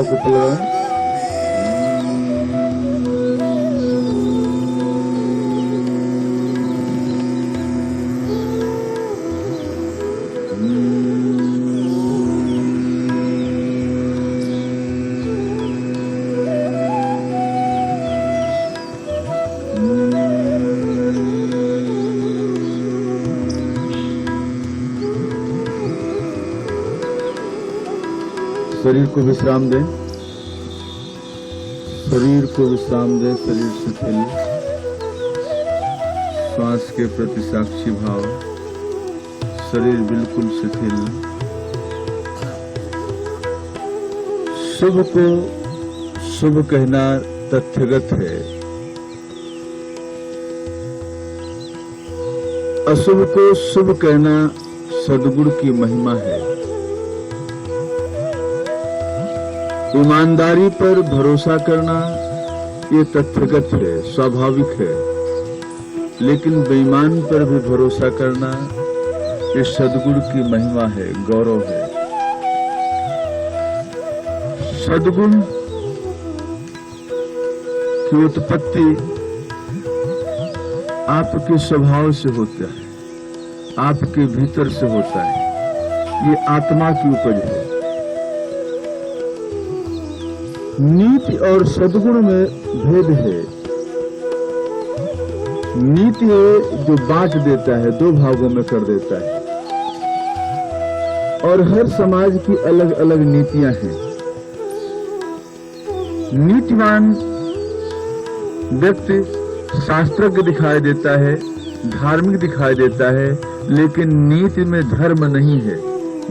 हवा को पलटाएं। शरीर को विश्राम दें, शरीर को विश्राम दें, शरीर शिथिल, श्वास के प्रति साक्षी भाव, शरीर बिल्कुल शिथिल। शुभ को शुभ कहना तथ्यगत है, अशुभ को शुभ कहना सद्गुण की महिमा है। ईमानदारी पर भरोसा करना ये तथ्यगत है, स्वाभाविक है, लेकिन बेईमान पर भी भरोसा करना ये सद्गुण की महिमा है, गौरव है। सद्गुण की उत्पत्ति आपके स्वभाव से होता है, आपके भीतर से होता है, ये आत्मा की उपज है। नीति और सद्गुण में भेद है। नीति है जो बांट देता है, दो भागों में कर देता है, और हर समाज की अलग अलग नीतियां हैं। नीतिवान व्यक्ति शास्त्रज्ञ दिखाई देता है, धार्मिक दिखाई देता है, लेकिन नीति में धर्म नहीं है।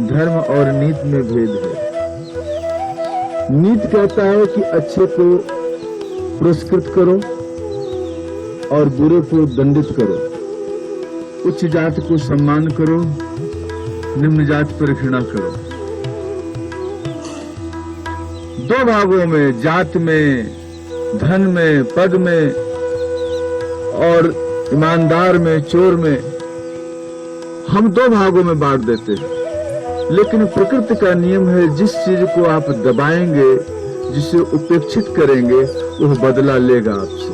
धर्म और नीति में भेद है। नीति कहता है कि अच्छे को पुरस्कृत करो और बुरे को दंडित करो, उच्च जाति को सम्मान करो, निम्न जाति पर घृणा करो। दो भागों में, जात में, धन में, पद में और ईमानदार में, चोर में, हम दो भागों में बांट देते हैं। लेकिन प्रकृति का नियम है, जिस चीज को आप दबाएंगे, जिसे उपेक्षित करेंगे, वह बदला लेगा आपसे।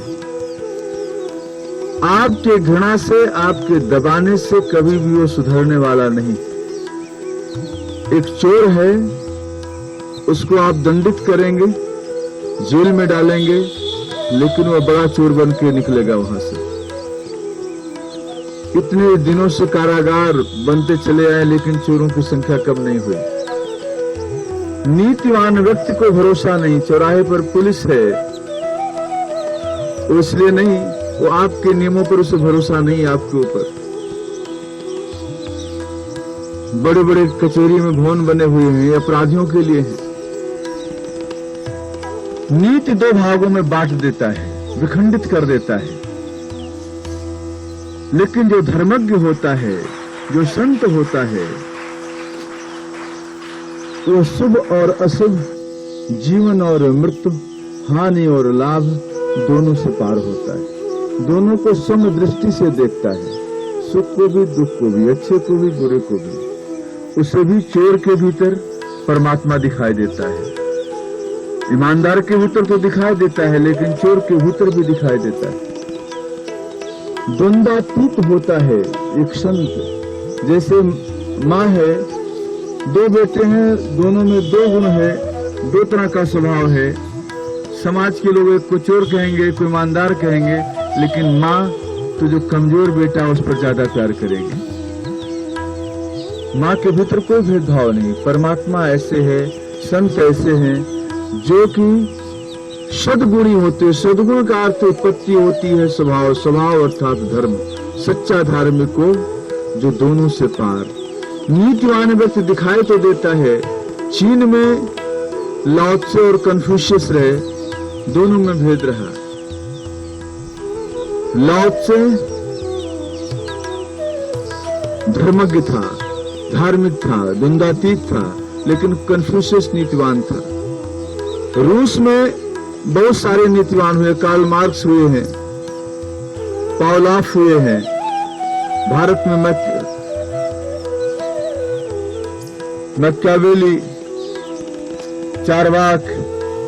आपके घृणा से, आपके दबाने से कभी भी वो सुधरने वाला नहीं। एक चोर है, उसको आप दंडित करेंगे, जेल में डालेंगे, लेकिन वह बड़ा चोर बन के निकलेगा वहां से। इतने दिनों से कारागार बनते चले आए, लेकिन चोरों की संख्या कम नहीं हुई। नीतिवान व्यक्ति को भरोसा नहीं। चौराहे पर पुलिस है, वो इसलिए नहीं, वो आपके नियमों पर उसे भरोसा नहीं, आपके ऊपर। बड़े बड़े कचहरी में भवन बने हुए हैं, अपराधियों के लिए हैं। नीति दो भागों में बांट देता है, विखंडित कर देता है। लेकिन जो धर्मज्ञ होता है, जो संत होता है, वो शुभ और अशुभ, जीवन और मृत्यु, हानि और लाभ दोनों से पार होता है। दोनों को सम दृष्टि से देखता है, सुख को भी, दुख को भी, अच्छे को भी, बुरे को भी। उसे भी चोर के भीतर परमात्मा दिखाई देता है। ईमानदार के भीतर तो दिखाई देता है, लेकिन चोर के भीतर भी दिखाई देता है। द्वंद्वातीत होता है एक संत। जैसे माँ है, दो बेटे हैं, दोनों में दो गुण है, दो तरह का स्वभाव है। समाज के लोग एक को चोर कहेंगे, कोई ईमानदार कहेंगे, लेकिन माँ तो जो कमजोर बेटा है उस पर ज्यादा प्यार करेगी। माँ के भीतर कोई भेदभाव नहीं। परमात्मा ऐसे है, संत ऐसे हैं जो कि सद्गुणी होते। सद्गुण का अर्थ उत्पत्ति होती है स्वभाव, स्वभाव अर्थात धर्म, सच्चा धार्मिक को जो दोनों से पार। नीतिवान व्यक्ति दिखाई तो देता है। चीन में लाओ त्से और कन्फ्यूशियस रहे, दोनों में भेद रहा। लाओ त्से धर्मज्ञ था, धार्मिक था, द्वंद्वातीत था, लेकिन कन्फ्यूशियस नीतिवान था। रूस में बहुत सारे नीतिवान हुए, कार्ल मार्क्स हुए हैं, पावलोव हुए हैं। भारत में मैकियावेली, चारवाक,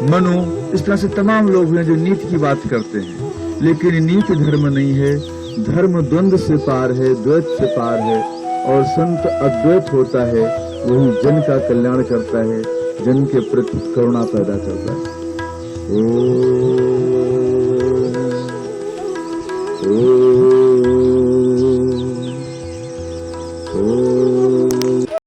मनु, इस तरह से तमाम लोग हैं जो नीति की बात करते हैं, लेकिन नीति धर्म नहीं है। धर्म द्वंद्व से पार है, द्वैत से पार है, और संत अद्वैत होता है, वही जन का कल्याण करता है, जन के प्रति करुणा पैदा करता है।